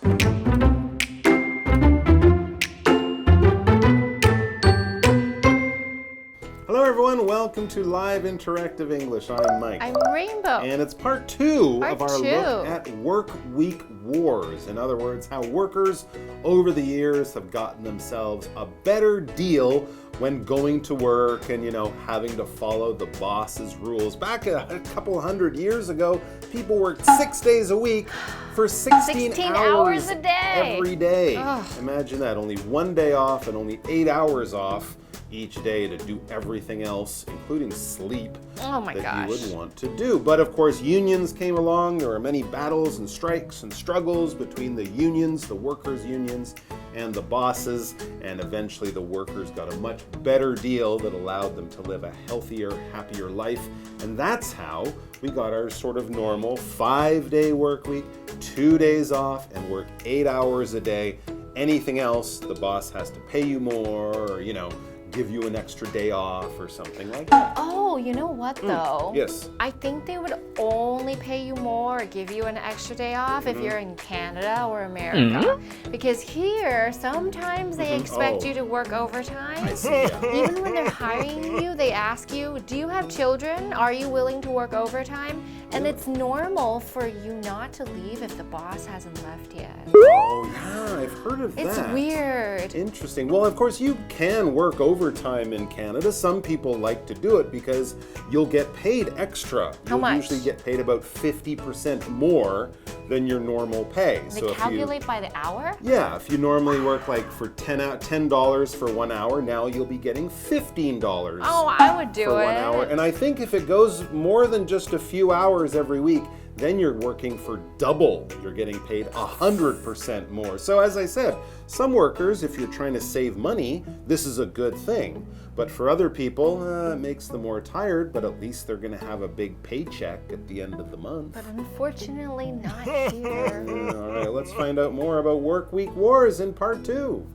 Hello everyone, welcome to Live Interactive English. I'm Mike. I'm Rainbow. And it's part two of our two. look at Workweek Wars. In other words, how workers over the years have gotten themselves a better deal when going to work and, having to follow the boss's rules. Back a couple hundred years ago, people worked 6 days a week for 16 hours a day. Every day. Ugh. Imagine that, only 1 day off and only 8 hours off each day to do everything else, including sleep, that you would want to do. But of course, unions came along. There were many battles and strikes and struggles between the unions, the workers' unions, and the bosses, and eventually the workers got a much better deal that allowed them to live a healthier, happier life. And that's how we got our sort of normal 5-day work week, 2 days off, and work 8 hours a day. Anything else, the boss has to pay you more, or, give you an extra day off or something like that. Oh, you know what though? Yes. I think they would only pay you more or give you an extra day off if you're in Canada or America. Because here, sometimes they expect you to work overtime. I see, yeah. Even when they're hiring you, they ask you, do you have children? Are you willing to work overtime? And it's normal for you not to leave if the boss hasn't left yet. Oh, yeah, I've heard of that. It's weird. Interesting. Well, of course, you can work overtime in Canada. Some people like to do it because you'll get paid extra. How much? You'll usually get paid about 50% more than your normal pay. They calculate by the hour? Yeah, if you normally work like for $10 for 1 hour, now you'll be getting $15 Oh, I would do for it. 1 hour. And I think if it goes more than just a few hours every week, then you're working for double. You're getting paid 100% more. So as I said, some workers, if you're trying to save money, this is a good thing. But for other people, it makes them more tired, but at least they're going to have a big paycheck at the end of the month. But unfortunately not here. All right, let's find out more about Workweek Wars in part 2.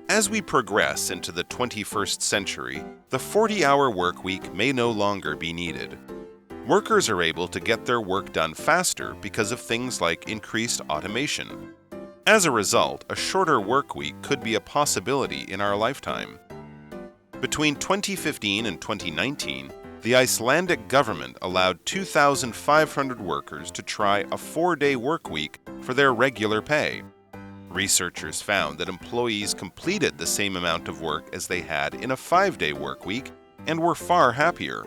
As we progress into the 21st century, the 40-hour work week may no longer be needed. Workers are able to get their work done faster because of things like increased automation. As a result, a shorter work week could be a possibility in our lifetime. Between 2015 and 2019, the Icelandic government allowed 2,500 workers to try a 4-day work week for their regular pay. Researchers found that employees completed the same amount of work as they had in a 5-day work week and were far happier.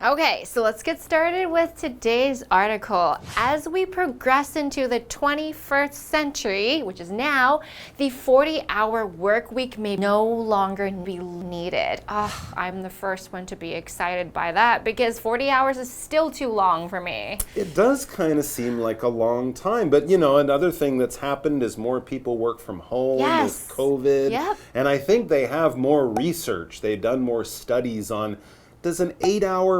Okay, so let's get started with today's article. As we progress into the 21st century, which is now, the 40-hour work week may no longer be needed. I'm the first one to be excited by that because 40 hours is still too long for me. It does kind of seem like a long time, but another thing that's happened is more people work from home with COVID. Yep. And I think they have more research. They've done more studies on, does an 8-hour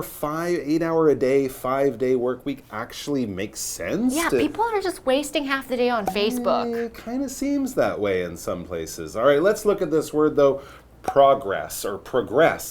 a day, 5-day work week actually make sense? Yeah, people are just wasting half the day on Facebook. It kind of seems that way in some places. All right, let's look at this word though. Progress,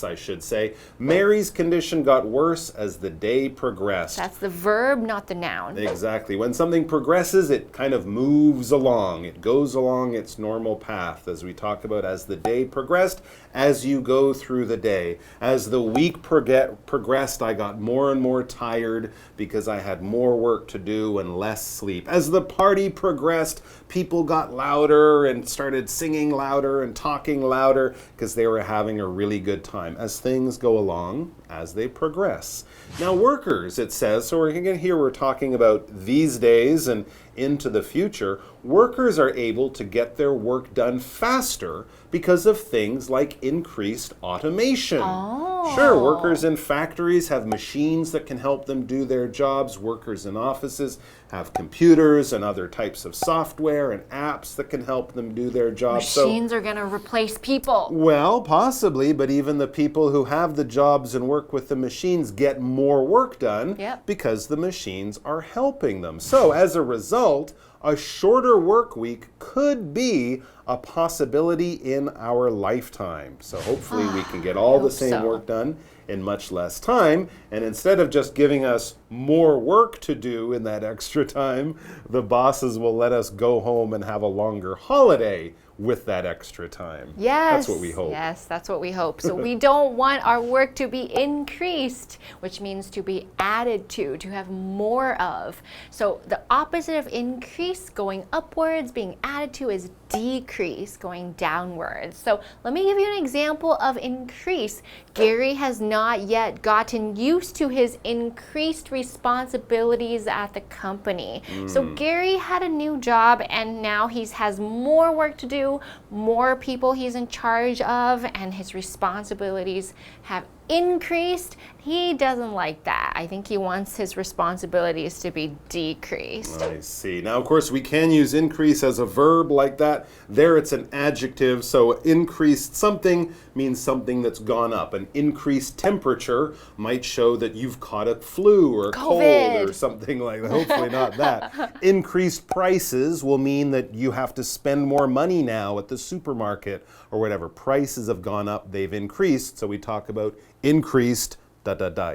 I should say. Mary's condition got worse as the day progressed. That's the verb, not the noun. Exactly. When something progresses, it kind of moves along. It goes along its normal path, as we talk about as the day progressed, as you go through the day. As the week progressed, I got more and more tired because I had more work to do and less sleep. As the party progressed, people got louder and started singing louder and talking louder because they were having a really good time. As things go along, as they progress. Now workers, it says, so we're talking about these days and into the future, workers are able to get their work done faster because of things like increased automation. Oh. Sure, workers in factories have machines that can help them do their jobs. Workers in offices have computers and other types of software and apps that can help them do their jobs. Machines are going to replace people. Well, possibly, but even the people who have the jobs and work with the machines get more work done because the machines are helping them. So as a result, a shorter work week could be a possibility in our lifetime. So hopefully we can get all the same work done in much less time. And instead of just giving us more work to do in that extra time, the bosses will let us go home and have a longer holiday with that extra time. Yes. That's what we hope. Yes, that's what we hope. So we don't want our work to be increased, which means to be added to have more of. So the opposite of increase, going upwards, being added to, is decrease, going downwards. So let me give you an example of increase. Gary has not yet gotten used to his increased responsibilities at the company. So Gary had a new job and now he has more work to do, more people he's in charge of, and his responsibilities have increased. He doesn't like that. I think he wants his responsibilities to be decreased. I see. Now, of course, we can use increase as a verb like that. There it's an adjective, so increased something means something that's gone up. An increased temperature might show that you've caught a flu or COVID. cold or something like that. Hopefully not that. Increased prices will mean that you have to spend more money now at the supermarket or whatever. Prices have gone up, they've increased, so we talk about increased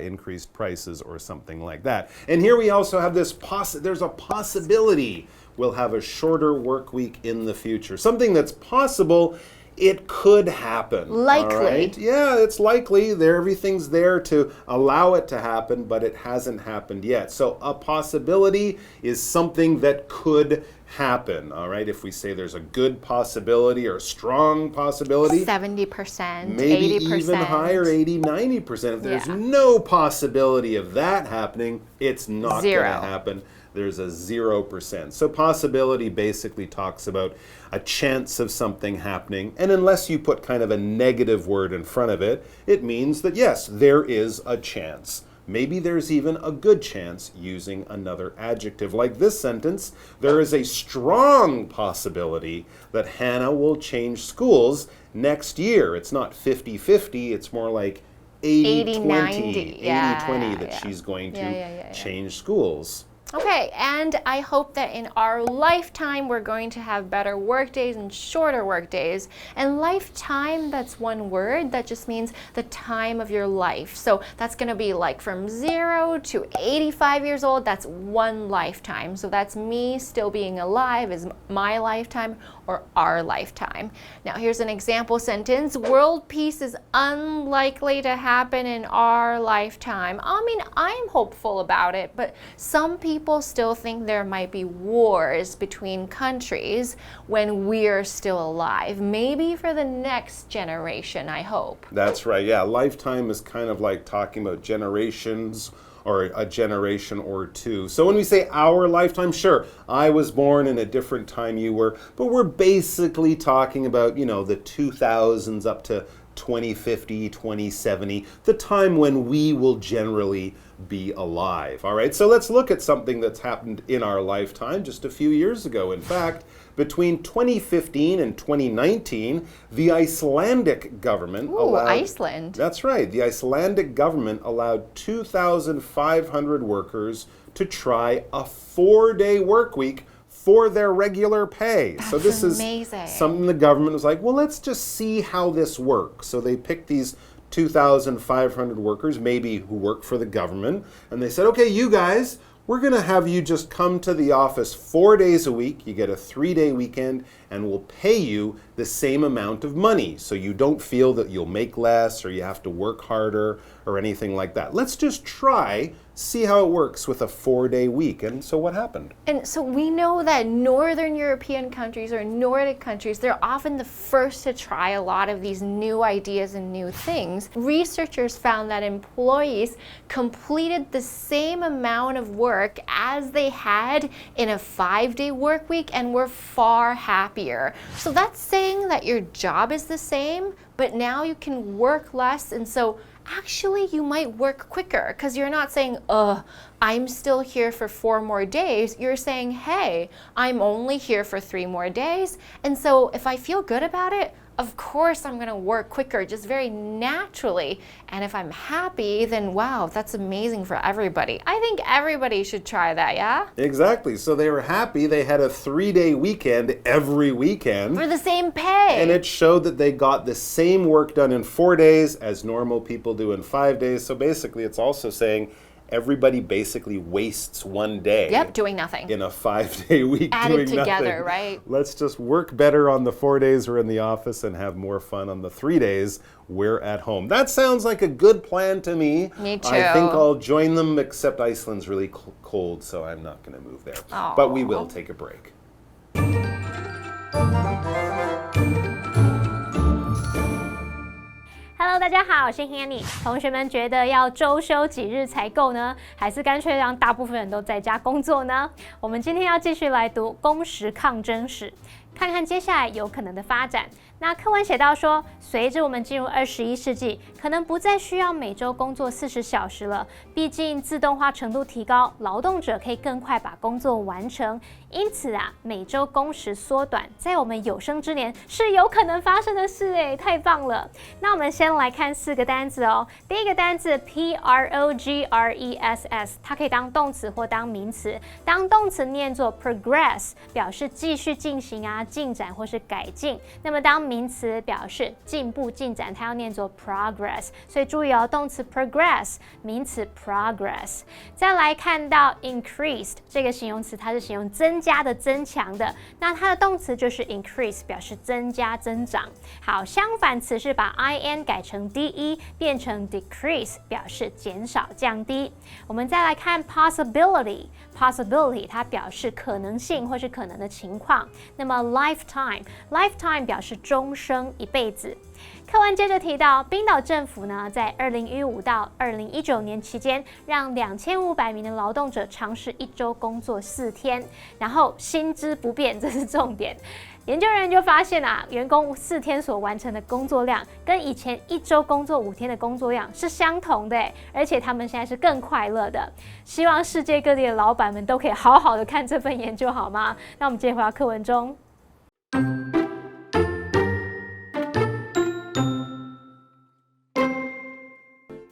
increased prices or something like that. And here we also have this there's a possibility we'll have a shorter work week in the future. Something that's possible, it could happen. Likely. All right? Yeah, it's likely. Everything's there to allow it to happen, but it hasn't happened yet. So a possibility is something that could happen, all right? If we say there's a good possibility or a strong possibility, 70%, maybe 80%. even higher, 80, 90%. If there's no possibility of that happening, it's not going to happen. There's a 0%. So possibility basically talks about a chance of something happening, and unless you put kind of a negative word in front of it, it means that yes, there is a chance. Maybe there's even a good chance using another adjective. Like this sentence, there is a strong possibility that Hannah will change schools next year. It's not 50-50, it's more like 80-20, 80-20 that she's going to change schools. Okay, and I hope that in our lifetime we're going to have better work days and shorter work days. And lifetime, that's one word that just means the time of your life. So that's going to be like from 0 to 85 years old, that's one lifetime. So that's me still being alive is my lifetime or our lifetime. Now here's an example sentence. World peace is unlikely to happen in our lifetime. I mean, I'm hopeful about it, but some people still think there might be wars between countries when we're still alive. Maybe for the next generation, I hope. That's right, yeah. Lifetime is kind of like talking about generations or a generation or two. So when we say our lifetime, sure, I was born in a different time you were, but we're basically talking about, you know, the 2000s up to 2050, 2070, the time when we will generally be alive. All right, so let's look at something that's happened in our lifetime just a few years ago. In fact, between 2015 and 2019, the Icelandic government allowed... Iceland. That's right. The Icelandic government allowed 2,500 workers to try a 4-day work week for their regular pay. That's so this amazing. Is something the government was like, well, let's just see how this works. So they picked these 2,500 workers, maybe who work for the government, and they said, okay, you guys, we're going to have you just come to the office 4 days a week. You get a 3-day weekend, and we'll pay you the same amount of money. So you don't feel that you'll make less or you have to work harder or anything like that. Let's just try, see how it works with a 4-day week. And so what happened? And so we know that Northern European countries or Nordic countries, they're often the first to try a lot of these new ideas and new things. Researchers found that employees completed the same amount of work as they had in a 5-day work week and were far happier. So that's saying that your job is the same, but now you can work less, and so actually you might work quicker because you're not saying, I I'm still here for 4 more days, you're saying, hey, I'm only here for 3 more days. And so if I feel good about it, of course I'm going to work quicker, just very naturally. And if I'm happy, then wow, that's amazing for everybody. I think everybody should try that, yeah? Exactly. So they were happy they had a 3-day weekend every weekend. For the same pay. And it showed that they got the same work done in 4 days as normal people do in 5 days. So basically it's also saying everybody basically wastes 1 day. Yep, doing nothing. In a 5-day week Added doing together, nothing. right? Let's just work better on the 4 days we're in the office and have more fun on the 3 days we're at home. That sounds like a good plan to me. Me too. I think I'll join them, except Iceland's really cold, so I'm not going to move there. Aww. But we will take a break. Hello， 大家好，我是 Hanny。同学们觉得要周休几日才够呢，还是干脆让大部分人都在家工作呢？我们今天要继续来读工时抗争史，看看接下来有可能的发展。那课文写到说，随着我们进入21世纪，可能不再需要每周工作40小时了。毕竟自动化程度提高，劳动者可以更快把工作完成。因此啊，每周工时缩短，在我们有生之年是有可能发生的事诶，太棒了！那我们先来看4个单字哦。第一个单字 progress， 它可以当动词或当名词。当动词念作 progress， 表示继续进行啊、进展或是改进。那么当名词表示进步、进展，它要念作 progress。所以注意哦，动词 progress， 名词 progress。再来看到 increased 这个形容词，它是形容增加的、增强的。那它的动词就是 increase， 表示增加、增长。好，相反词是把 in 改成 de 变成 decrease， 表示减少、降低。我们再来看 possibility， 它表示可能性或是可能的情况。那么 lifetime 表示终生、一辈子。课文接着提到，冰岛政府呢，在2015到2019年期间，让2500名的劳动者尝试1周工作4天，然后薪资不变，这是重点。研究人员就发现啊，员工4天所完成的工作量，跟以前1周工作5天的工作量是相同的，而且他们现在是更快乐的。希望世界各地的老板们都可以好好的看这份研究，好吗？那我们接着回到课文中。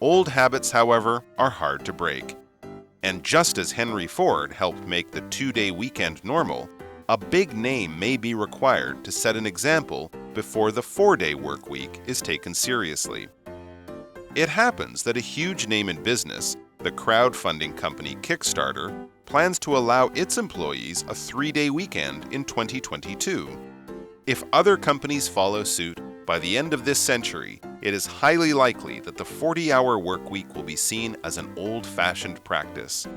Old habits, however, are hard to break. And just as Henry Ford helped make the 2-day weekend normal, a big name may be required to set an example before the 4-day work week is taken seriously. It happens that a huge name in business, the crowdfunding company Kickstarter, plans to allow its employees a 3-day weekend in 2022. If other companies follow suit, by the end of this century, it is highly likely that the 40-hour work week will be seen as an old-fashioned practice.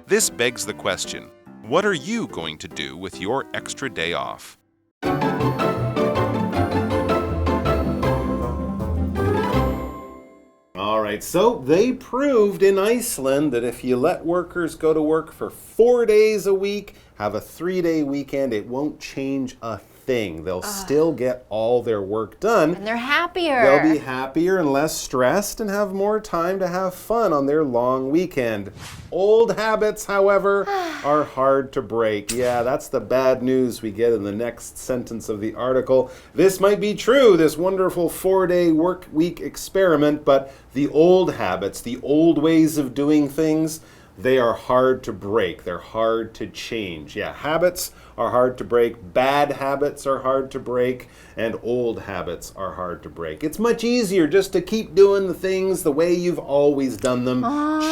This begs the question, what are you going to do with your extra day off? All right, so they proved in Iceland that if you let workers go to work for 4 days a week, have a 3-day weekend, it won't change a thing. They'll still get all their work done. And they're happier. They'll be happier and less stressed and have more time to have fun on their long weekend. Old habits, however, are hard to break. Yeah, that's the bad news we get in the next sentence of the article. This might be true, this wonderful 4-day work week experiment, but the old habits, the old ways of doing things, they are hard to break. They're hard to change. Yeah, habits are hard to break. Bad habits are hard to break. And old habits are hard to break. It's much easier just to keep doing the things the way you've always done them.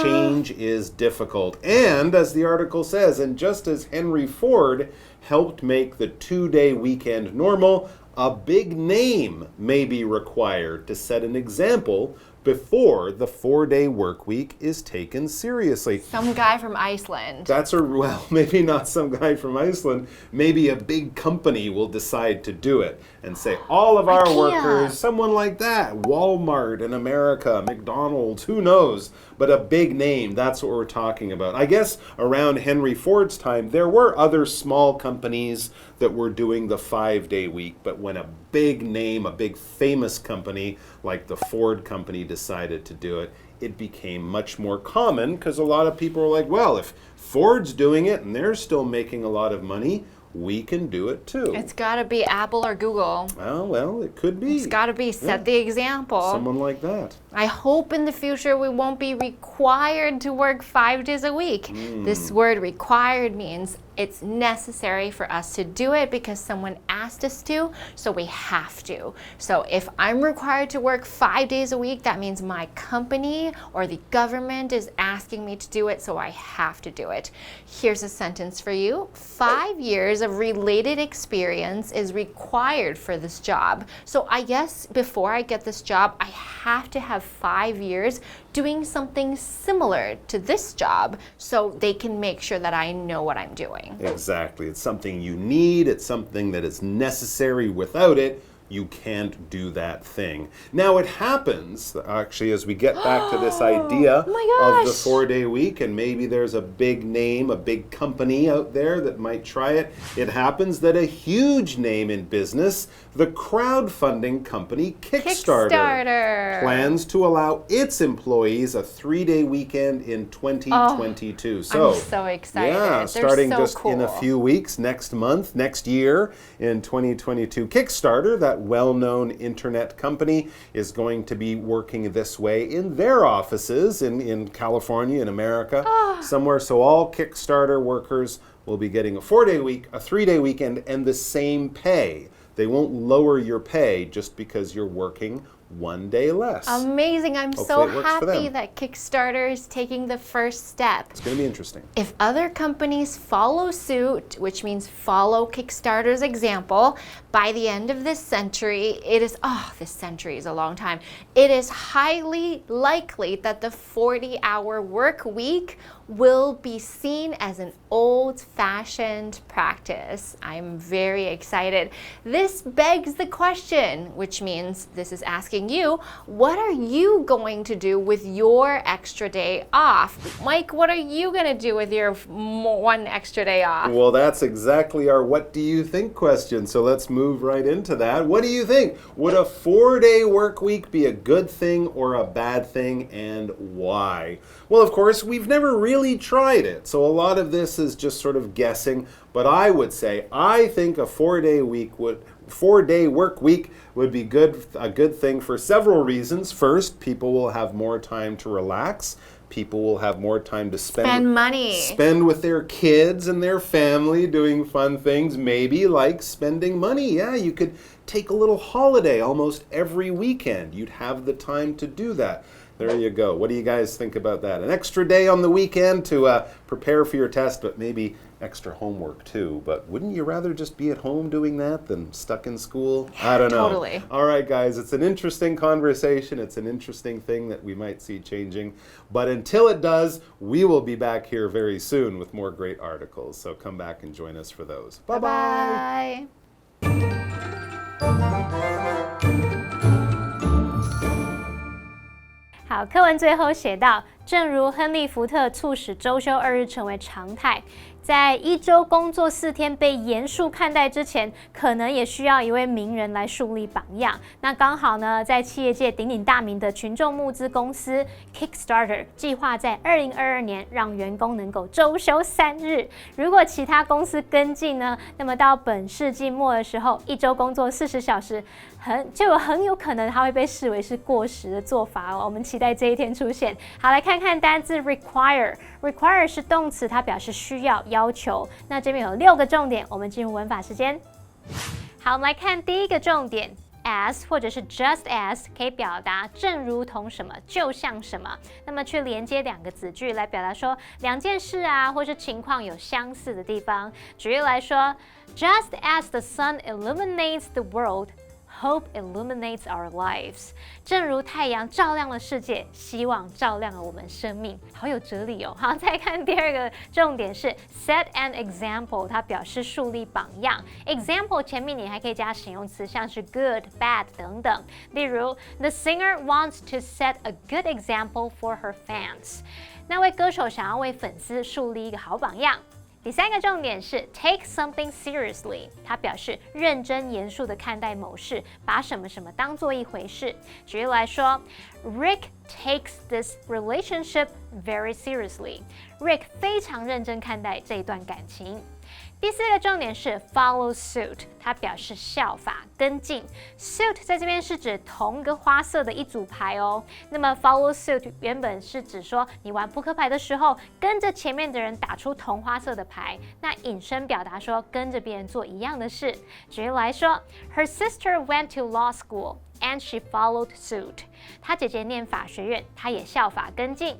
Change is difficult. And as the article says, and just as Henry Ford helped make the 2-day weekend normal, a big name may be required to set an example before the 4-day work week is taken seriously. Some guy from Iceland. Well, maybe not some guy from Iceland. Maybe a big company will decide to do it and say, all of our workers, someone like that, Walmart in America, McDonald's, who knows? But a big name, that's what we're talking about. I guess around Henry Ford's time, there were other small companies that were doing the 5-day week, but when a big name, a big famous company like the Ford company decided to do it, it became much more common because a lot of people were like, well, if Ford's doing it and they're still making a lot of money, we can do it too. It's got to be Apple or Google. Oh, well, it could be. It's got to be set the example. Someone like that. I hope in the future we won't be required to work 5 days a week. This word required means it's necessary for us to do it because someone asked us to, so we have to. So if I'm required to work 5 days a week, that means my company or the government is asking me to do it, so I have to do it. Here's a sentence for you. 5 years of related experience is required for this job. So I guess before I get this job, I have to have 5 years doing something similar to this job so they can make sure that I know what I'm doing. Exactly. It's something you need. It's something that is necessary. Without it, you can't do that thing. Now it happens, actually, as we get back to this idea of the 4-day week, and maybe there's a big name, a big company out there that might try it. It happens that a huge name in business, the crowdfunding company Kickstarter plans to allow its employees a 3-day weekend in 2022. I'm so excited. Yeah, starting so just cool. in a few weeks, next month, next year in 2022. Kickstarter, that well-known internet company, is going to be working this way in their offices in California, in America, somewhere. So all Kickstarter workers will be getting a 4-day week, a 3-day weekend, and the same pay. They won't lower your pay just because you're working 1 day less. Amazing. I'm so happy that Kickstarter is taking the first step. It's going to be interesting. If other companies follow suit, which means follow Kickstarter's example, by the end of this century, this century is a long time, it is highly likely that the 40-hour work week will be seen as an old-fashioned practice. I'm very excited. This begs the question, which means this is asking you, what are you going to do with your extra day off? Mike, what are you going to do with your 1 extra day off? Well, that's exactly our what do you think question. So let's move right into that. What do you think? Would a 4-day work week be a good thing or a bad thing, and why? Well, of course, we've never really tried it, so a lot of this is just sort of guessing, but I would say I think a 4-day work week would be a good thing for several reasons. First, people will have more time to relax. People will have more time to spend with their kids and their family doing fun things, maybe like spending money. Yeah, you could take a little holiday almost every weekend. You'd have the time to do that. There you go. What do you guys think about that? An extra day on the weekend to prepare for your test, but maybe extra homework too. But wouldn't you rather just be at home doing that than stuck in school? I don't know. Totally. All right, guys, it's an interesting conversation. It's an interesting thing that we might see changing. But until it does, we will be back here very soon with more great articles. So come back and join us for those. Bye-bye. Bye. 好，课文最后写到，正如亨利·福特促使周休2日成为常态，在1周工作4天被严肃看待之前，可能也需要一位名人来树立榜样。那刚好呢，在企业界鼎鼎大名的群众募资公司 Kickstarter 计划在2022年让员工能够周休3日。如果其他公司跟进呢，那么到本世纪末的时候，1周工作40小时，很有可能它会被视为是过时的做法哦。我们期待这一天出现。好，来看看单字 require。require 是动词，它表示需要、要求。那这边有6个重点，我们进入文法时间。好，我们来看第一个重点。as 或者是 just as 可以表达正如同什么，就像什么，那么去连接2个子句来表达说2件事啊，或是情况有相似的地方。举例来说 ，Just as the sun illuminates the world。Hope illuminates our lives. 正如太阳照亮了世界，希望照亮了我们生命，好有哲理哦。好，再看第2个重点是 set an example， 它表示树立榜样。example 前面你还可以加形容词，像是 good、bad 等等。例如 ，The singer wants to set a good example for her fans。那位歌手想要为粉丝树立一个好榜样。第3个重点是 take something seriously， 它表示认真严肃地看待某事，把什么什么当做一回事。举例来说 ，Rick takes this relationship very seriously。Rick 非常认真看待这一段感情。第4个重点是 follow suit， 它表示效法、跟进。suit 在这边是指同一个花色的一组牌哦。那么 follow suit 原本是指说你玩扑克牌的时候，跟着前面的人打出同花色的牌，那引申表达说跟着别人做一样的事。举例来说 ，Her sister went to law school and she followed suit。她姐姐念法学院，她也效法跟进。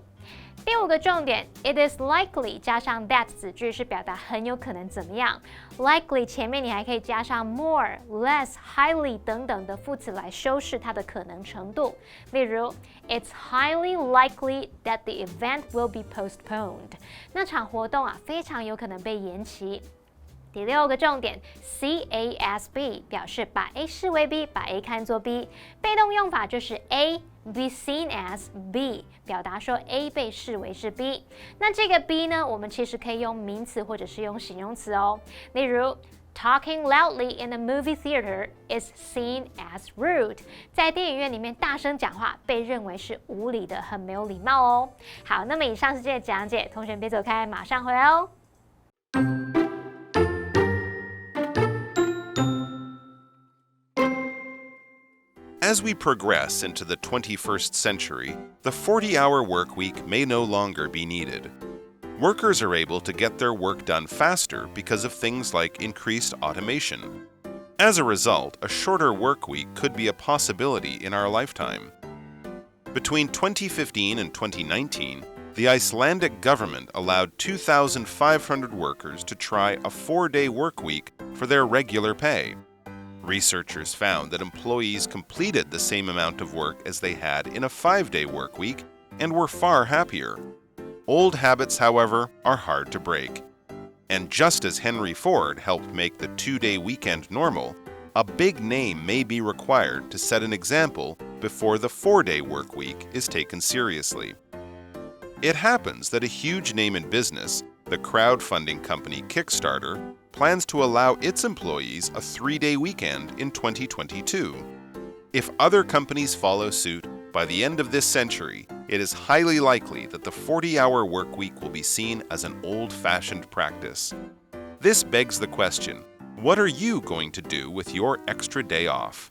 第5个重点 ，it is likely 加上 that 子句是表达很有可能怎么样。likely 前面你还可以加上 more、less、highly 等等的副词来修饰它的可能程度。例如 ，it's highly likely that the event will be postponed。那场活动啊，非常有可能被延期。第6个重点 ，see A as B 表示把 A 视为 B， 把 A 看作 B。被动用法就是 A。be seen as B， 表达说 A 被视为是 B。那这个 B 呢，我们其实可以用名词或者是用形容词哦。例如 ，talking loudly in a movie theater is seen as rude。在电影院里面大声讲话被认为是无理的，很没有礼貌哦。好，那么以上是这个讲解，同学别走开，马上回来哦。As we progress into the 21st century, the 40-hour work week may no longer be needed. Workers are able to get their work done faster because of things like increased automation. As a result, a shorter work week could be a possibility in our lifetime. Between 2015 and 2019, the Icelandic government allowed 2,500 workers to try a 4-day work week for their regular pay. Researchers found that employees completed the same amount of work as they had in a 5-day work week and were far happier. Old habits, however, are hard to break. And just as Henry Ford helped make the 2-day weekend normal, a big name may be required to set an example before the 4-day work week is taken seriously. It happens that a huge name in business, the crowdfunding company Kickstarter, plans to allow its employees a 3-day weekend in 2022. If other companies follow suit, by the end of this century, it is highly likely that the 40-hour work week will be seen as an old-fashioned practice. This begs the question, what are you going to do with your extra day off?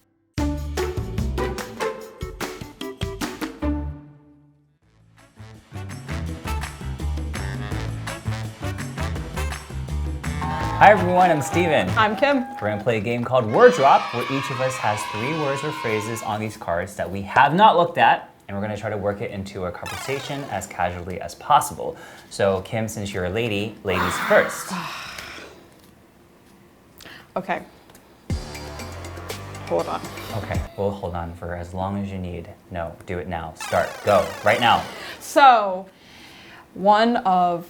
Hi everyone, I'm Steven. I'm Kim. We're going to play a game called Word Drop, where each of us has 3 words or phrases on these cards that we have not looked at, and we're going to try to work it into a conversation as casually as possible. So Kim, since you're a lady, ladies first. Okay. Hold on. Okay, we'll hold on for as long as you need. No, do it now. Start. Go. Right now. So, one of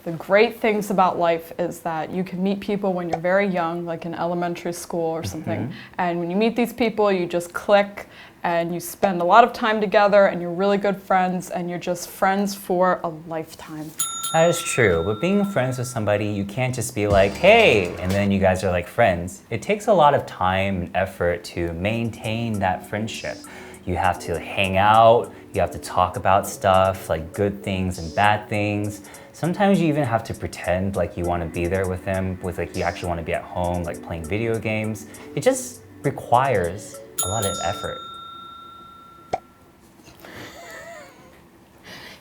the great things about life is that you can meet people when you're very young, like in elementary school or something. And when you meet these people, you just click and you spend a lot of time together and you're really good friends and you're just friends for a lifetime. That is true, but being friends with somebody, you can't just be like, hey, and then you guys are like friends. It takes a lot of time and effort to maintain that friendship. You have to hang out, you have to talk about stuff, like good things and bad things. Sometimes you even have to pretend like you want to be there with them, with like you actually want to be at home, like playing video games. It just requires a lot of effort.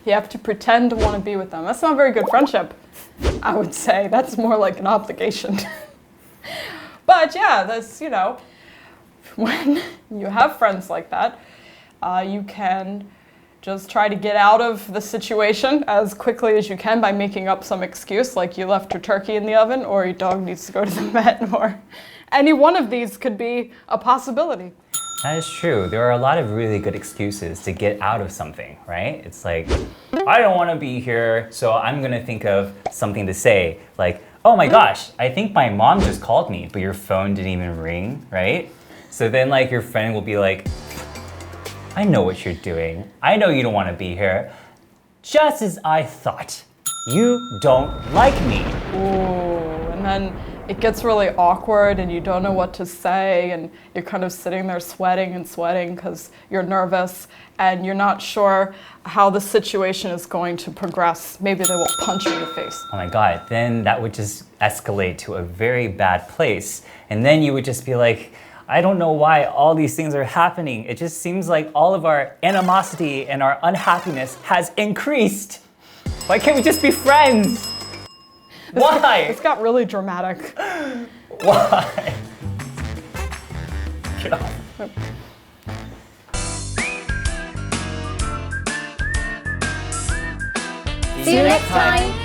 You have to pretend to want to be with them. That's not very good friendship, I would say. That's more like an obligation. But yeah, that's, when you have friends like that, you can just try to get out of the situation as quickly as you can by making up some excuse, like you left your turkey in the oven, or your dog needs to go to the vet, or any one of these could be a possibility. That is true. There are a lot of really good excuses to get out of something, right? It's like, I don't want to be here, so I'm going to think of something to say, like, oh my gosh, I think my mom just called me, but your phone didn't even ring, right? So then like your friend will be like, I know what you're doing. I know you don't want to be here. Just as I thought. You don't like me. Ooh, and then it gets really awkward and you don't know what to say and you're kind of sitting there sweating because you're nervous and you're not sure how the situation is going to progress. Maybe they will punch you in the face. Oh my God, then that would just escalate to a very bad place. And then you would just be like, I don't know why all these things are happening. It just seems like all of our animosity and our unhappiness has increased. Why can't we just be friends? Why? It's got really dramatic. Why? Get off. See you next time.